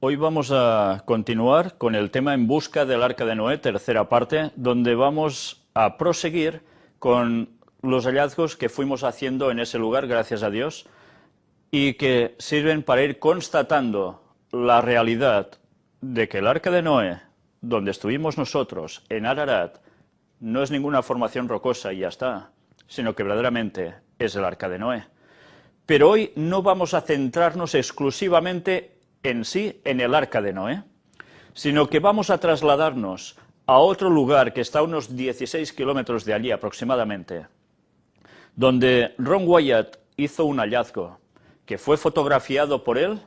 Hoy vamos a continuar con el tema En busca del Arca de Noé, tercera parte, donde vamos a proseguir con los hallazgos que fuimos haciendo en ese lugar, gracias a Dios, y que sirven para ir constatando la realidad de que el Arca de Noé, donde estuvimos nosotros, en Ararat, no es ninguna formación rocosa y ya está, sino que verdaderamente es el Arca de Noé. Pero hoy no vamos a centrarnos exclusivamente en sí, en el Arca de Noé, sino que vamos a trasladarnos a otro lugar que está a unos 16 kilómetros de allí aproximadamente, donde Ron Wyatt hizo un hallazgo que fue fotografiado por él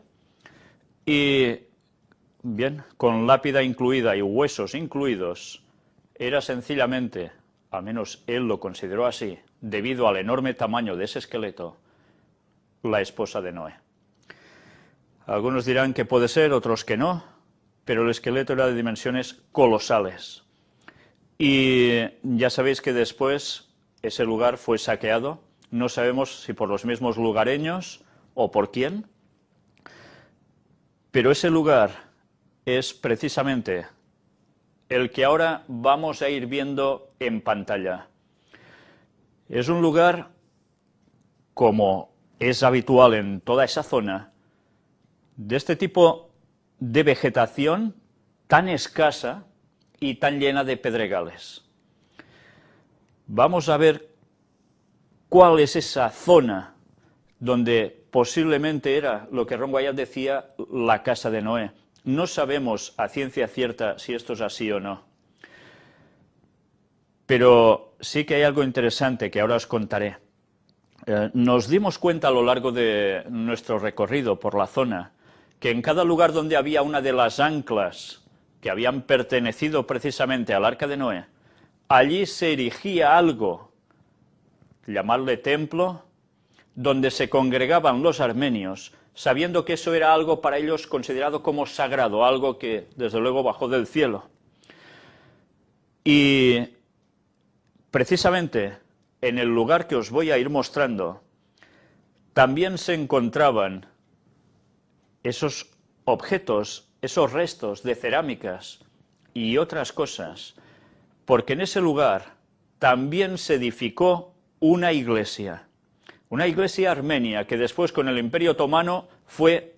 y, bien, con lápida incluida y huesos incluidos, era sencillamente, al menos él lo consideró así, debido al enorme tamaño de ese esqueleto, la esposa de Noé. Algunos dirán que puede ser, otros que no, pero el esqueleto era de dimensiones colosales. Y ya sabéis que después ese lugar fue saqueado, no sabemos si por los mismos lugareños o por quién, pero ese lugar es precisamente el que ahora vamos a ir viendo en pantalla. Es un lugar, como es habitual en toda esa zona, de este tipo de vegetación tan escasa y tan llena de pedregales. Vamos a ver cuál es esa zona donde posiblemente era lo que Ron Wyatt decía la casa de Noé. No sabemos a ciencia cierta si esto es así o no. Pero sí que hay algo interesante que ahora os contaré. Nos dimos cuenta a lo largo de nuestro recorrido por la zona que en cada lugar donde había una de las anclas que habían pertenecido precisamente al Arca de Noé, allí se erigía algo, llamarle templo, donde se congregaban los armenios, sabiendo que eso era algo para ellos considerado como sagrado, algo que desde luego bajó del cielo. Y precisamente en el lugar que os voy a ir mostrando, también se encontraban esos objetos, esos restos de cerámicas y otras cosas, porque en ese lugar también se edificó una iglesia armenia que después con el Imperio Otomano fue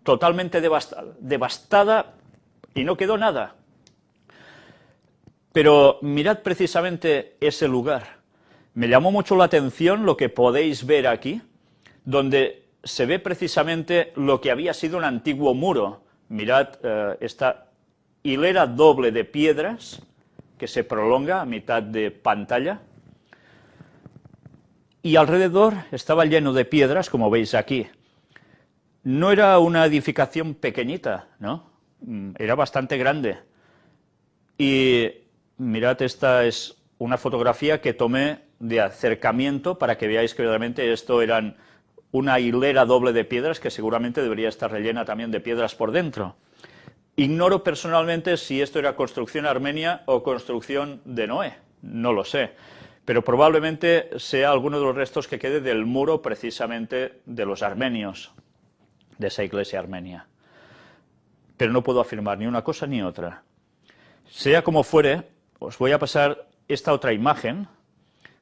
totalmente devastada y no quedó nada. Pero mirad precisamente ese lugar. Me llamó mucho la atención lo que podéis ver aquí, donde se ve precisamente lo que había sido un antiguo muro. Mirad esta hilera doble de piedras que se prolonga a mitad de pantalla. Y alrededor estaba lleno de piedras, como veis aquí. No era una edificación pequeñita, ¿no? Era bastante grande. Y mirad, esta es una fotografía que tomé de acercamiento para que veáis que realmente esto eran una hilera doble de piedras que seguramente debería estar rellena también de piedras por dentro. Ignoro personalmente si esto era construcción armenia o construcción de Noé, no lo sé, pero probablemente sea alguno de los restos que quede del muro precisamente de los armenios, de esa iglesia armenia. Pero no puedo afirmar ni una cosa ni otra. Sea como fuere, os voy a pasar esta otra imagen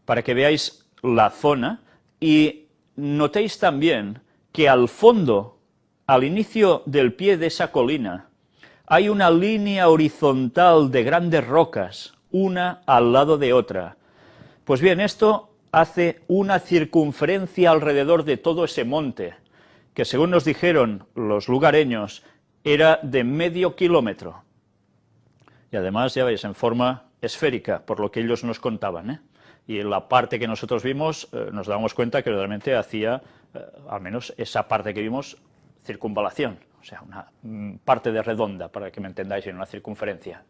para que veáis la zona y notéis también que al fondo, al inicio del pie de esa colina, hay una línea horizontal de grandes rocas, una al lado de otra. Pues bien, esto hace una circunferencia alrededor de todo ese monte, que según nos dijeron los lugareños, era de medio kilómetro. Y además, ya veis, en forma esférica, por lo que ellos nos contaban, ¿eh? Y en la parte que nosotros vimos, nos damos cuenta que realmente hacía, al menos esa parte que vimos, circunvalación, o sea, una parte de redonda, para que me entendáis, en una circunferencia.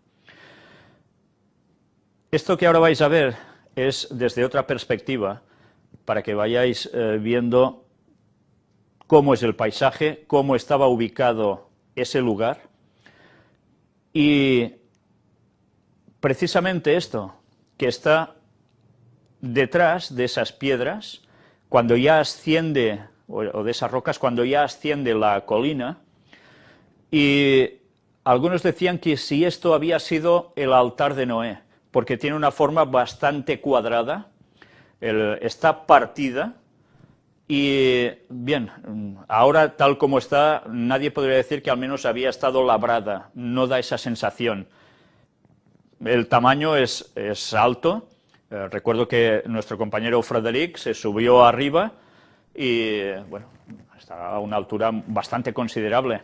Esto que ahora vais a ver es desde otra perspectiva, para que vayáis viendo cómo es el paisaje, cómo estaba ubicado ese lugar, y precisamente esto, que está detrás de esas piedras, cuando ya asciende, o de esas rocas, cuando ya asciende la colina, Y algunos decían que si esto había sido el altar de Noé, porque tiene una forma bastante cuadrada, está partida, y bien, ahora tal como está, nadie podría decir que al menos había estado labrada, no da esa sensación. El tamaño es alto, recuerdo que nuestro compañero Frederic se subió arriba y, bueno, está a una altura bastante considerable.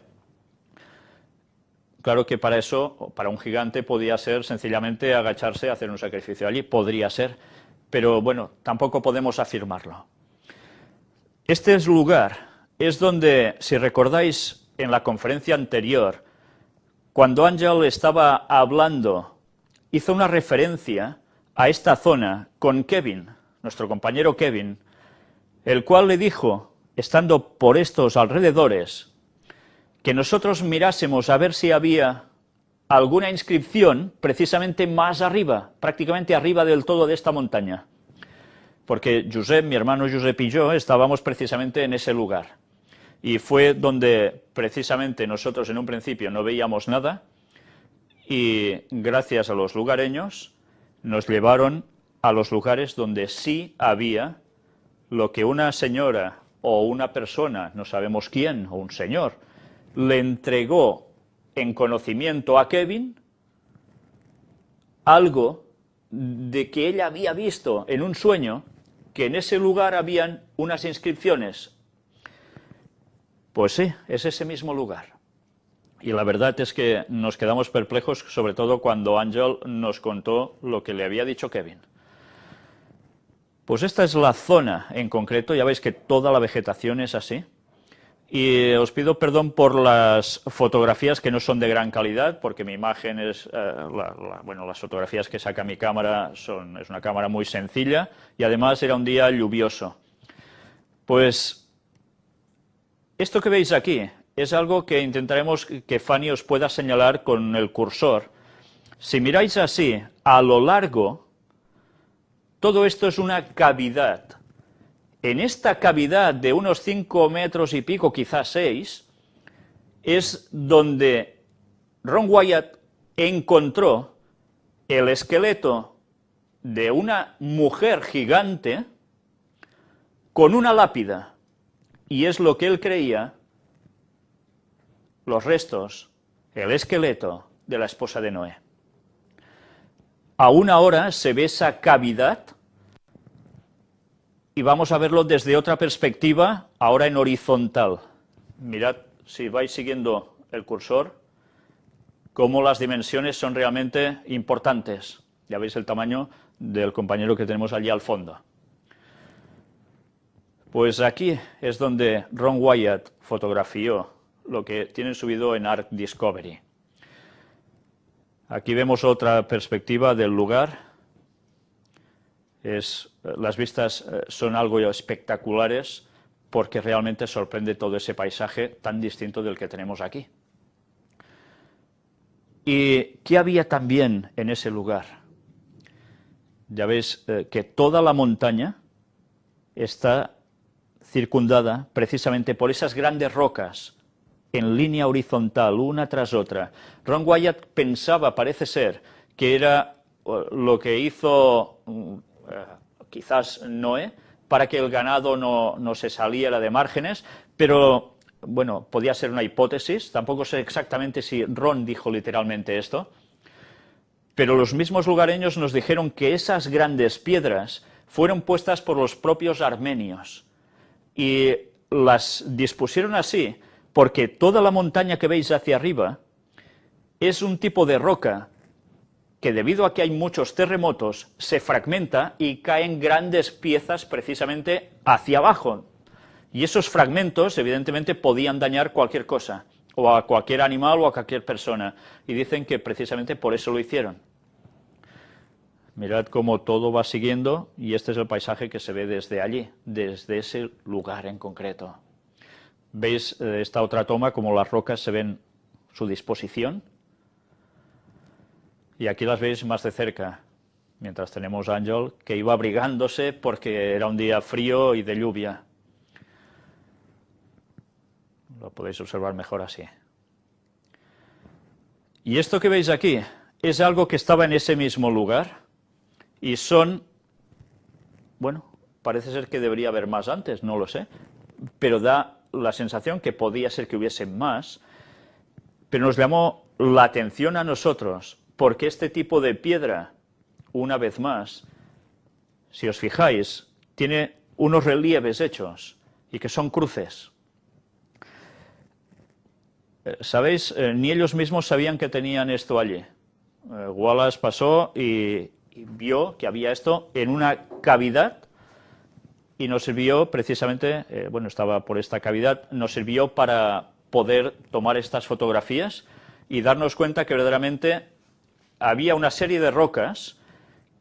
Claro que para eso, para un gigante, podía ser sencillamente agacharse y hacer un sacrificio allí, podría ser, pero bueno, tampoco podemos afirmarlo. Este lugar es donde, si recordáis en la conferencia anterior, cuando Ángel estaba hablando, hizo una referencia a esta zona con Kevin, nuestro compañero Kevin, el cual le dijo, estando por estos alrededores, que nosotros mirásemos a ver si había alguna inscripción precisamente más arriba, prácticamente arriba del todo de esta montaña. Porque Josep, mi hermano Josep y yo estábamos precisamente en ese lugar. Y fue donde precisamente nosotros en un principio no veíamos nada y gracias a los lugareños nos llevaron a los lugares donde sí había lo que una señora o una persona, no sabemos quién, o un señor, le entregó en conocimiento a Kevin algo de que ella había visto en un sueño, que en ese lugar habían unas inscripciones. Pues sí, es ese mismo lugar. Y la verdad es que nos quedamos perplejos, sobre todo cuando Ángel nos contó lo que le había dicho Kevin. Pues esta es la zona en concreto, ya veis que toda la vegetación es así. Y os pido perdón por las fotografías que no son de gran calidad, porque mi imagen es, bueno, las fotografías que saca mi cámara es una cámara muy sencilla y además era un día lluvioso. Pues esto que veis aquí es algo que intentaremos que Fanny os pueda señalar con el cursor. Si miráis así, a lo largo, todo esto es una cavidad. En esta cavidad de unos 5 metros y pico, quizás 6, es donde Ron Wyatt encontró el esqueleto de una mujer gigante con una lápida. Y es lo que él creía, los restos, el esqueleto de la esposa de Noé. Aún ahora se ve esa cavidad. Y vamos a verlo desde otra perspectiva, ahora en horizontal. Mirad, si vais siguiendo el cursor, cómo las dimensiones son realmente importantes. Ya veis el tamaño del compañero que tenemos allí al fondo. Pues aquí es donde Ron Wyatt fotografió lo que tienen subido en Ark Discovery. Aquí vemos otra perspectiva del lugar. Las vistas son algo espectaculares porque realmente sorprende todo ese paisaje tan distinto del que tenemos aquí. ¿Y qué había también en ese lugar? Ya veis que toda la montaña está circundada precisamente por esas grandes rocas en línea horizontal, una tras otra. Ron Wyatt pensaba, parece ser, que era lo que hizo quizás Noé, para que el ganado no se saliera de márgenes, pero bueno, podía ser una hipótesis, tampoco sé exactamente si Ron dijo literalmente esto, pero los mismos lugareños nos dijeron que esas grandes piedras fueron puestas por los propios armenios y las dispusieron así porque toda la montaña que veis hacia arriba es un tipo de roca que debido a que hay muchos terremotos, se fragmenta y caen grandes piezas precisamente hacia abajo. Y esos fragmentos, evidentemente, podían dañar cualquier cosa, o a cualquier animal o a cualquier persona. Y dicen que precisamente por eso lo hicieron. Mirad cómo todo va siguiendo, y este es el paisaje que se ve desde allí, desde ese lugar en concreto. ¿Veis esta otra toma, como las rocas se ven su disposición? Y aquí las veis más de cerca, mientras tenemos a Ángel, que iba abrigándose porque era un día frío y de lluvia. Lo podéis observar mejor así. Y esto que veis aquí es algo que estaba en ese mismo lugar y son, bueno, parece ser que debería haber más antes, no lo sé, pero da la sensación que podía ser que hubiese más, pero nos llamó la atención a nosotros porque este tipo de piedra, una vez más, si os fijáis, tiene unos relieves hechos y que son cruces. ¿Sabéis? Ni ellos mismos sabían que tenían esto allí. Wallace pasó y vio que había esto en una cavidad y nos sirvió precisamente, bueno, estaba por esta cavidad, nos sirvió para poder tomar estas fotografías y darnos cuenta que verdaderamente había una serie de rocas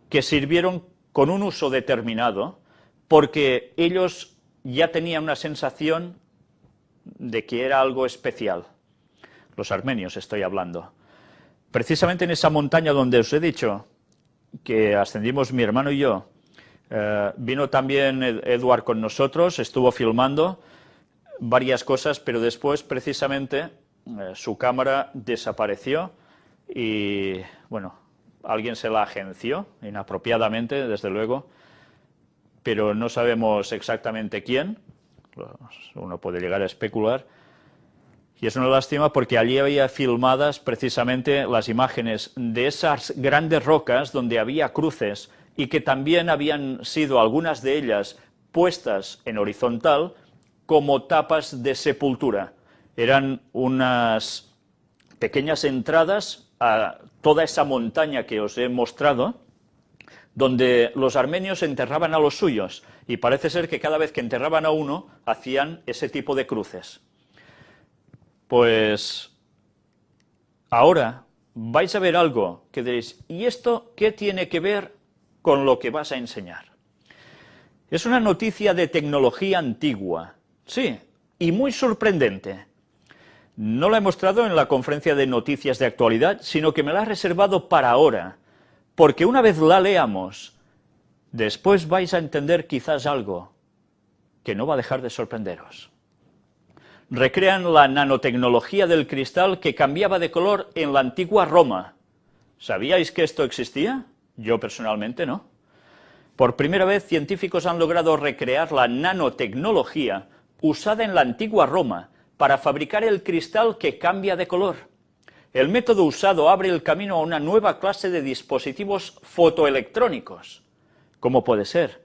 que sirvieron con un uso determinado porque ellos ya tenían una sensación de que era algo especial. Los armenios estoy hablando. Precisamente en esa montaña donde os he dicho que ascendimos mi hermano y yo, vino también Edward con nosotros, estuvo filmando varias cosas, pero después precisamente su cámara desapareció y, bueno, alguien se la agenció inapropiadamente, desde luego, pero no sabemos exactamente quién, uno puede llegar a especular. Y es una lástima porque allí había filmadas precisamente las imágenes de esas grandes rocas donde había cruces y que también habían sido algunas de ellas puestas en horizontal como tapas de sepultura. Eran unas pequeñas entradas a toda esa montaña que os he mostrado, donde los armenios enterraban a los suyos y parece ser que cada vez que enterraban a uno hacían ese tipo de cruces. Pues ahora vais a ver algo que diréis, ¿y esto qué tiene que ver con lo que vas a enseñar? Es una noticia de tecnología antigua, sí, y muy sorprendente. No la he mostrado en la conferencia de noticias de actualidad, sino que me la he reservado para ahora, porque una vez la leamos, después vais a entender quizás algo que no va a dejar de sorprenderos. Recrean la nanotecnología del cristal que cambiaba de color en la antigua Roma. ¿Sabíais que esto existía? Yo personalmente no. Por primera vez, científicos han logrado recrear la nanotecnología usada en la antigua Roma para fabricar el cristal que cambia de color. El método usado abre el camino a una nueva clase de dispositivos fotoelectrónicos. ¿Cómo puede ser?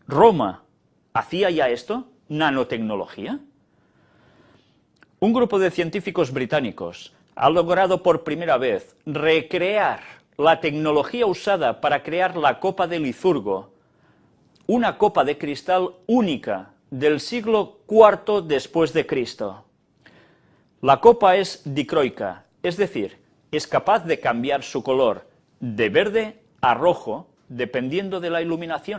¿Roma hacía ya esto? ¿Nanotecnología? Un grupo de científicos británicos ha logrado por primera vez recrear la tecnología usada para crear la copa de Licurgo, una copa de cristal única del siglo IV después de Cristo. La copa es dicroica, es decir, es capaz de cambiar su color de verde a rojo dependiendo de la iluminación.